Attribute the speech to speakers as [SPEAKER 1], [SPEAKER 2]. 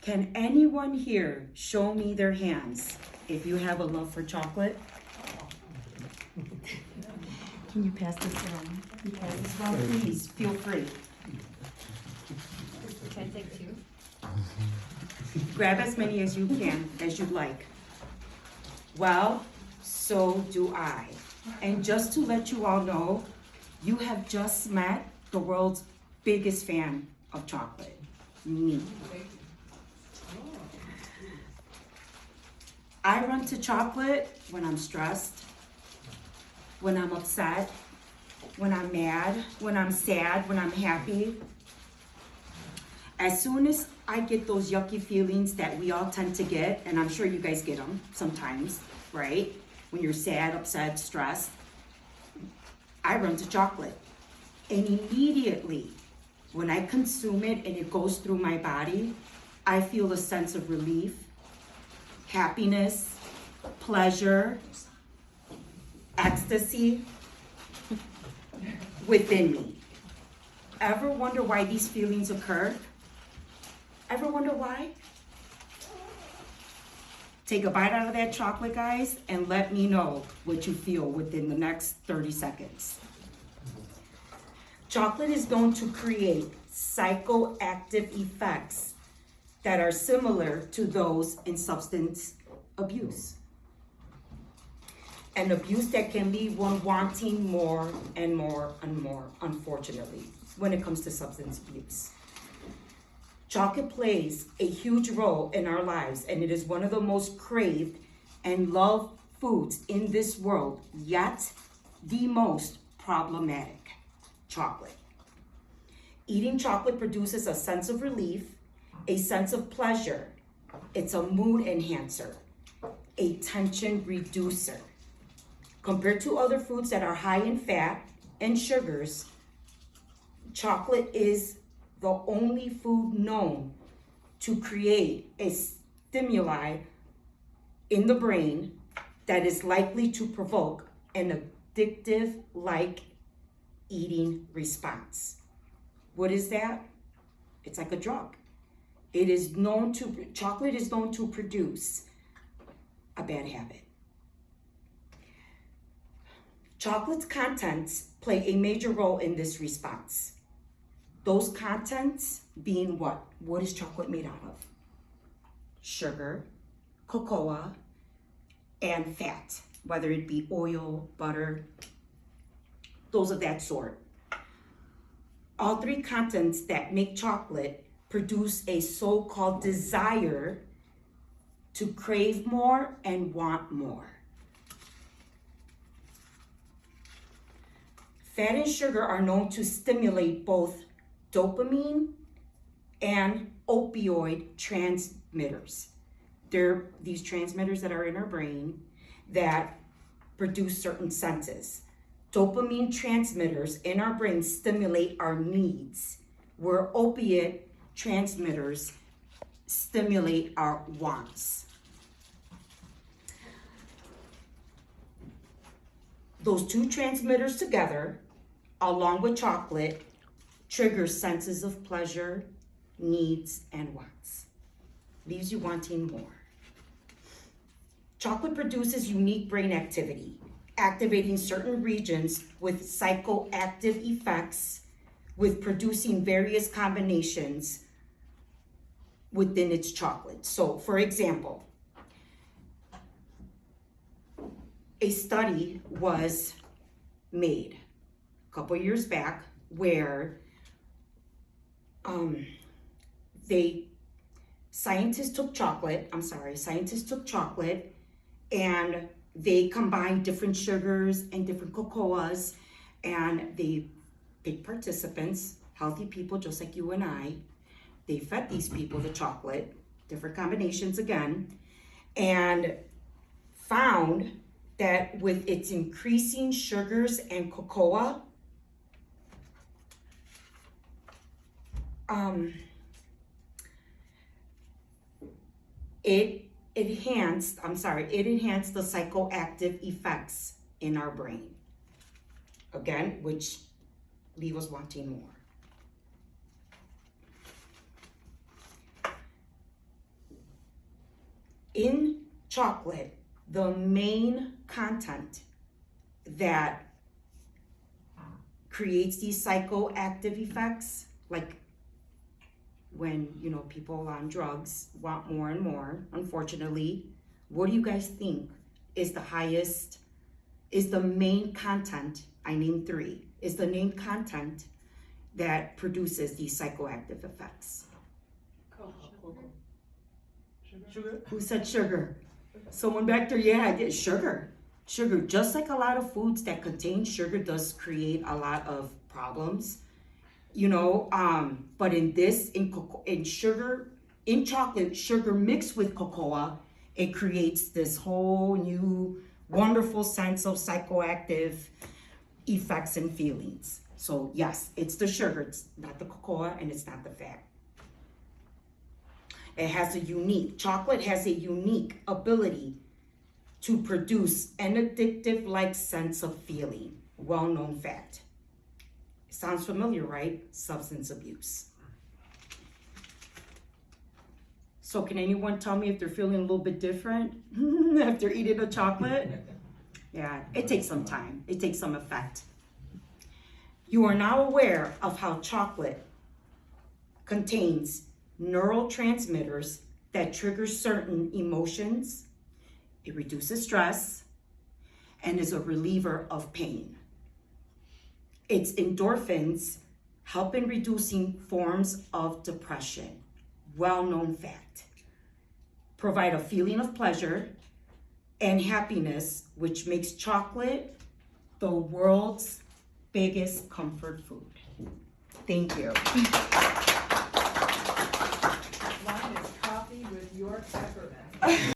[SPEAKER 1] Can anyone here show me their hands if you have a love for chocolate? Can you pass this around? You pass this around, please, feel free.
[SPEAKER 2] Can I take two?
[SPEAKER 1] Grab as many as you can, as you'd like. Well, so do I. And just to let you all know, you have just met the world's biggest fan of chocolate, me. I run to chocolate when I'm stressed, when I'm upset, when I'm mad, when I'm sad, when I'm happy. As soon as I get those yucky feelings that we all tend to get, and I'm sure you guys get them sometimes, right? When you're sad, upset, stressed, I run to chocolate. And immediately, when I consume it and it goes through my body, I feel a sense of relief, happiness, pleasure, ecstasy within me. Ever wonder why these feelings occur? Ever wonder why? Take a bite out of that chocolate, guys, and let me know what you feel within the next 30 seconds. Chocolate is known to create psychoactive effects that are similar to those in substance abuse. An abuse that can leave one wanting more and more and more, unfortunately, when it comes to substance abuse. Chocolate plays a huge role in our lives, and it is one of the most craved and loved foods in this world, yet the most problematic. Chocolate. Eating chocolate produces a sense of relief, a sense of pleasure. It's a mood enhancer, a tension reducer. Compared to other foods that are high in fat and sugars, chocolate is the only food known to create a stimuli in the brain that is likely to provoke an addictive-like eating response. What is that? It's like a drug. Chocolate is known to produce a bad habit. Chocolate's contents play a major role in this response. Those contents being what? What is chocolate made out of? Sugar, cocoa, and fat, whether it be oil, butter, those of that sort. All three contents that make chocolate produce a so-called desire to crave more and want more. Fat and sugar are known to stimulate both dopamine and opioid transmitters. They're these transmitters that are in our brain that produce certain senses. Dopamine transmitters in our brain stimulate our needs, where opiate transmitters stimulate our wants. Those two transmitters together, along with chocolate, trigger senses of pleasure, needs, and wants. Leaves you wanting more. Chocolate produces unique brain activity, activating certain regions with psychoactive effects, with producing various combinations within its chocolate. So, for example, a study was made a couple years back where scientists took chocolate and they combined different sugars and different cocoas, and they picked participants, healthy people just like you and I. They fed these people the chocolate, different combinations again, and found that with its increasing sugars and cocoa, it enhanced the psychoactive effects in our brain. Again, which leave us wanting more. chocolate, the main content that creates these psychoactive effects, like when, you know, people on drugs want more and more, unfortunately, what do you guys think is the main content? I named 3, is the main content that produces these psychoactive effects?
[SPEAKER 2] Sugar?
[SPEAKER 1] Who said sugar? Someone back there, yeah, I did. Sugar. Sugar, just like a lot of foods that contain sugar does create a lot of problems, you know, but in chocolate, sugar mixed with cocoa, it creates this whole new wonderful sense of psychoactive effects and feelings. So yes, it's the sugar, it's not the cocoa, and it's not the fat. Chocolate has a unique ability to produce an addictive-like sense of feeling, well-known fact. Sounds familiar, right? Substance abuse. So can anyone tell me if they're feeling a little bit different after eating a chocolate? Yeah, it takes some time. It takes some effect. You are now aware of how chocolate contains neurotransmitters that trigger certain emotions. It reduces stress and is a reliever of pain. Its endorphins help in reducing forms of depression. Well-known fact. Provide a feeling of pleasure and happiness, which makes chocolate the world's biggest comfort food. Thank you.
[SPEAKER 2] Mine is coffee with York peppermint.